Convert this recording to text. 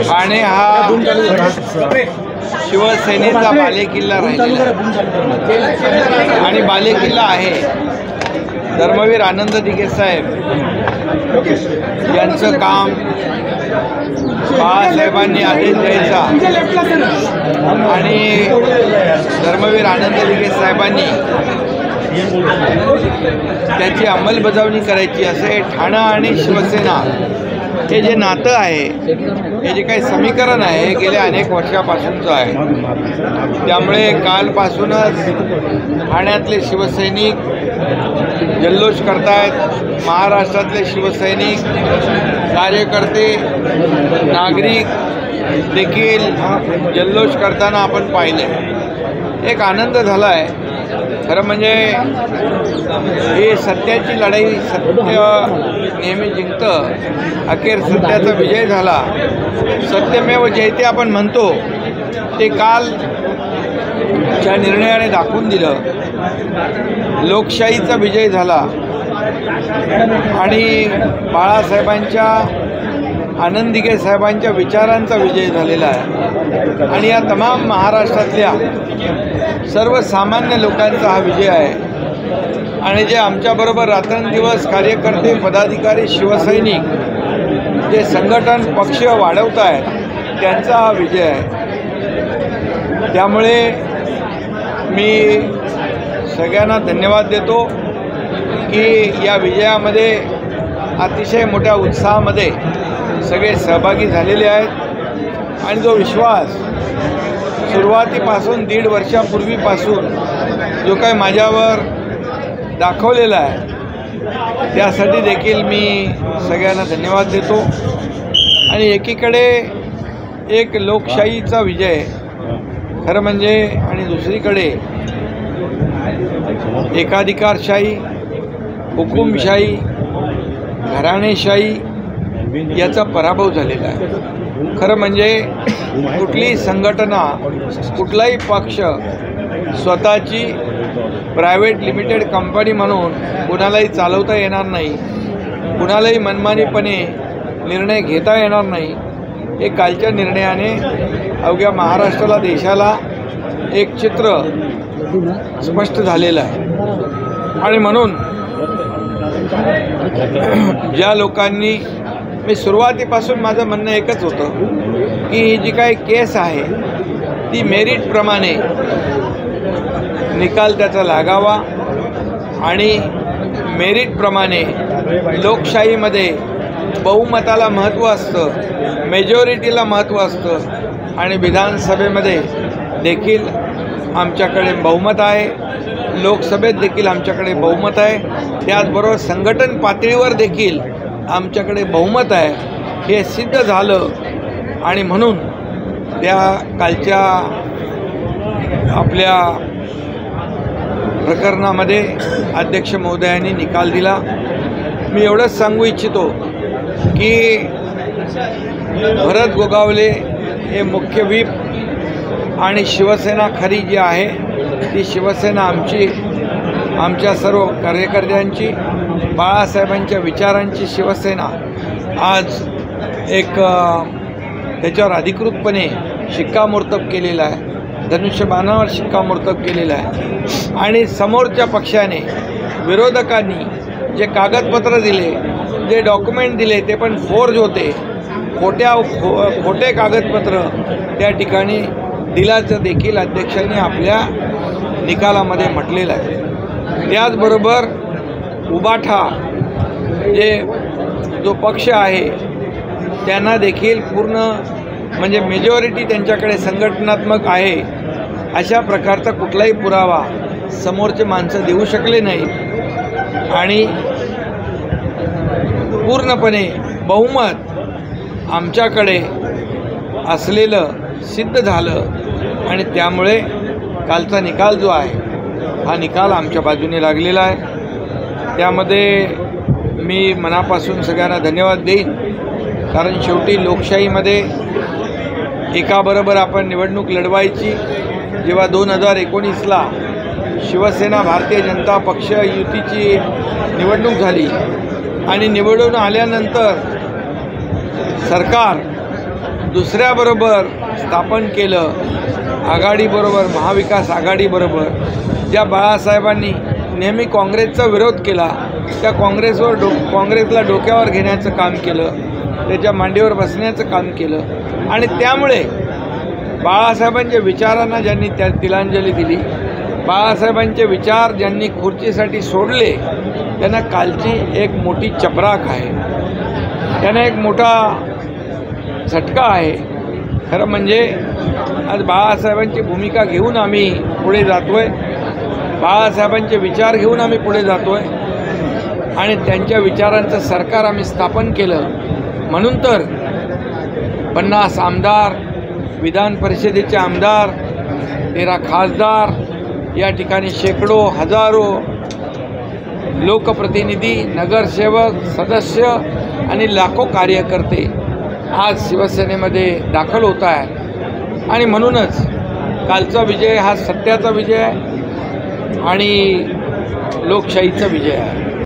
ठाणे हा शिवसेनेचा बालेकिल्ला राहिलेला आहे आणि बालेकिल्ला आहे. धर्मवीर आनंद दिघे साहेब यांचं काम बाळासाहेबांनी आदेश द्यायचा आणि धर्मवीर आनंद दिघे साहेबांनी त्याची अंमलबजावणी करायची असे ठाणा आणि शिवसेना हे जे नातं आहे, हे जे काही समीकरण आहे, हे गेल्या अनेक वर्षापासूनचं आहे. त्यामुळे कालपासूनच ठाण्यातले शिवसैनिक जल्लोष करतायत. महाराष्ट्रातले शिवसैनिक कार्यकर्ते नागरिक देखील जल्लोष करताना आपण पाहिले. एक आनंद झाला आहे. खरं म्हणजे ही सत्याची लढाई, सत्य नेहमी जिंकतं. अखेर सत्याचा विजय झाला. सत्यमेव जयते आपण म्हणतो ते कालच्या निर्णयाने दाखवून दिलं. लोकशाहीचा विजय झाला आणि बाळासाहेबांच्या, आनंद दिघे साहेबांच्या विचारांचा विजय झालेला आहे आणि या तमाम महाराष्ट्रातल्या सर्वसामान्य लोकांचा हा विजय आहे. आणि जे आमच्याबरोबर रात्रंदिवस कार्यकर्ते, पदाधिकारी, शिवसैनिक जे संघटन पक्ष वाढवत आहेत त्यांचा हा विजय आहे. त्यामुळे मी सगळ्यांना धन्यवाद देतो की या विजयामध्ये अतिशय मोठ्या उत्साहामध्ये सगळे सहभागी झालेले आहेत आणि जो विश्वास सुरुवातीपासून 1.5 वर्षापूर्वीपासून जो काही माझ्यावर दाखवलेला आहे त्यासाठी देखील मी सगळ्यांना धन्यवाद देतो. आणि एकीकडे एक लोकशाहीचा विजय खरं म्हणजे आणि दुसरीकडे एकाधिकारशाही, हुकुमशाही, घराणेशाही याचा पराभव झालेला आहे. खरं म्हणजे कुठलीही संघटना, कुठलाही पक्ष स्वतःची प्रायव्हेट लिमिटेड कंपनी म्हणून कुणालाही चालवता येणार नाही, कुणालाही मनमानीपणे निर्णय घेता येणार नाही. हे कालच्या निर्णयाने अवघ्या महाराष्ट्राला, देशाला एक चित्र स्पष्ट झालेलं आहे. आणि म्हणून ज्या लोकांनी, मी सुरुवातीपासून माझं म्हणणं एकच होतं की ही जी काही केस आहे ती मेरिटप्रमाणे निकाल त्याचा लागावा आणि मेरिटप्रमाणे लोकशाहीमध्ये बहुमताला महत्त्व असतं, मेजॉरिटीला महत्त्व असतं आणि विधानसभेमध्ये देखील आमच्याकडे बहुमत आहे, लोकसभेत देखील आमच्याकडे बहुमत आहे, त्याचबरोबर संघटन पातळीवर देखील आमच्याकडे बहुमत आहे. हे सिद्ध झालं आणि म्हणून त्या कालच्या आपल्या प्रकरणामध्ये अध्यक्ष महोदयांनी निकाल दिला. मी एवढंच सांगू इच्छितो की भरत गोगावले हे मुख्य व्हीप आणि शिवसेना खरी जी आहे ती शिवसेना आमची, आमच्या सर्व कार्यकर्त्यांची, बाळासाहेबांच्या विचारांची शिवसेना आज एक त्याच्यावर अधिकृतपणे शिक्कामोर्तब केलेला आहे, धनुष्यबाणावर शिक्कामोर्तब केलेला आहे. आणि समोरच्या पक्षाने, विरोधकांनी जे कागदपत्र दिले, जे डॉक्युमेंट दिले ते पण फोर्ज होते, खोटे कागदपत्र त्या ठिकाणी दिल्याचं देखील अध्यक्षांनी आपल्या निकालामध्ये म्हटलेलं आहे. त्याचबरोबर उबाठा जो पक्ष आहे त्यांना देखील पूर्ण म्हणजे मेजॉरिटी त्यांच्याकडे संघटनात्मक आहे अशा प्रकारचा कुठलाही पुरावा समोरचे माणसं देऊ शकले नाहीत आणि पूर्णपणे बहुमत आमच्याकडे असलेलं सिद्ध झालं आणि त्यामुळे कालचा निकाल जो आहे हा निकाल आमच्या बाजूने लागलेला आहे. त्यामध्ये मी मनापासून सगळ्यांना धन्यवाद देईन, कारण शेवटी लोकशाहीमध्ये एकाबरोबर आपण निवडणूक लढवायची. जेव्हा 2019ला शिवसेना भारतीय जनता पक्ष युतीची निवडणूक झाली आणि निवडून आल्यानंतर सरकार दुसऱ्याबरोबर स्थापन केलं, आघाडीबरोबर, महाविकास आघाडीबरोबर, ज्या बाळासाहेबांनी नेहमी काँग्रेसचा विरोध केला, त्या काँग्रेसला डोक्यावर घेण्याचं काम केलं, त्याच्या मांडीवर बसण्याचं काम केलं आणि त्यामुळे बाळासाहेबांच्या विचारांना ज्यांनी तिलांजली दिली, बाळासाहेबांचे विचार ज्यांनी खुर्चीसाठी सोडले, त्यांना कालची एक मोठी चपराक आहे, त्यांना एक मोठा झटका आहे. खरं म्हणजे आज बाळासाहेबांची भूमिका घेऊन आम्ही पुढे जातो आहे, बाळासाहेबांचे विचार घेऊन आम्ही पुढे जातो आहे आणि त्यांच्या विचारांचं सरकार आम्ही स्थापन केलं. म्हणून तर 50 आमदार, विधान परिषदेचे आमदार, 13 खासदार, या ठिकाणी शेकडो हजारो लोकप्रतिनिधी, नगरसेवक, सदस्य आणि लाखो कार्यकर्ते आज शिवसेनेमध्ये दाखल होत आहेत आणि म्हणूनच कालचा विजय हा सत्याचा विजय आहे आणि लोकशाहीचा विजय आहे.